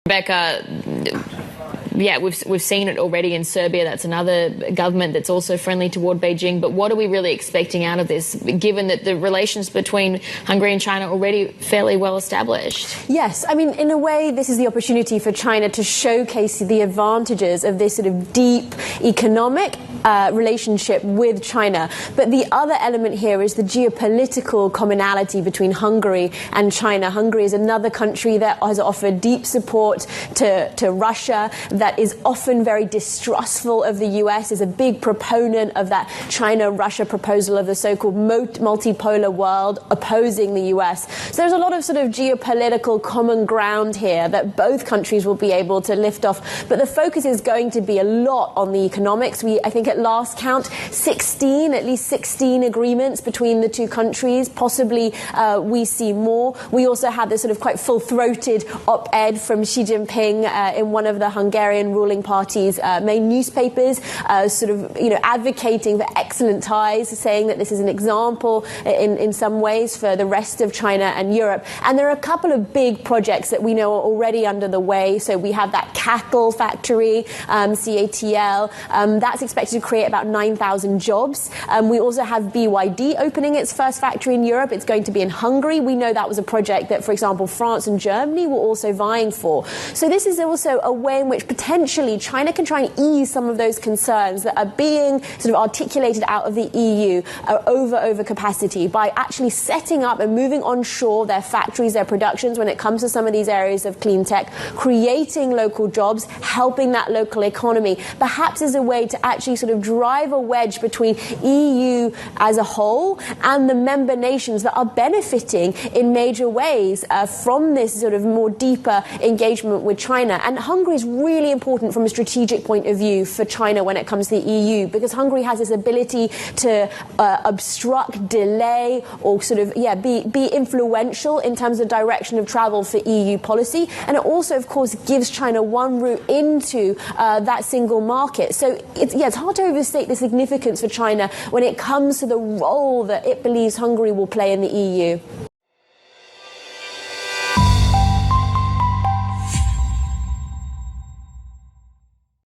Becca, yeah, we've seen it already in Serbia. That's another government that's also friendly toward Beijing. But what are we really expecting out of this, given that the relations between Hungary and China are already fairly well established? Yes, I mean, in a way, this is the opportunity for China to showcase the advantages of this sort of deep economic relationship with China. But the other element here is the geopolitical commonality between Hungary and China. Hungary is another country that has offered deep support to Russia, that is often very distrustful of the US, is a big proponent of that China-Russia proposal of the so-called multipolar world opposing the US. So there's a lot of sort of geopolitical common ground here that both countries will be able to lift off. But the focus is going to be a lot on the economics. I think at last count, at least 16 agreements between the two countries. Possibly we see more. We also had this sort of quite full-throated op-ed from Xi Jinping in one of the Hungarian ruling party's main newspapers, sort of, advocating for excellent ties, saying that this is an example in some ways for the rest of China and Europe. And there are a couple of big projects that we know are already under the way. So we have that cattle factory, CATL, that's expected to create about 9,000 jobs. We also have BYD opening its first factory in Europe. It's going to be in Hungary. We know that was a project that, for example, France and Germany were also vying for. So this is also a way in which potentially China can try and ease some of those concerns that are being sort of articulated out of the EU over capacity by actually setting up and moving onshore their factories, their productions when it comes to some of these areas of clean tech, creating local jobs, helping that local economy, perhaps as a way to actually sort of drive a wedge between EU as a whole and the member nations that are benefiting in major ways from this sort of more deeper engagement with China. And Hungary is really important from a strategic point of view for China when it comes to the EU, because Hungary has this ability to obstruct, delay, or sort of, be influential in terms of direction of travel for EU policy. And it also, of course, gives China one route into that single market. So it's hard to overstate the significance for China when it comes to the role that it believes Hungary will play in the EU.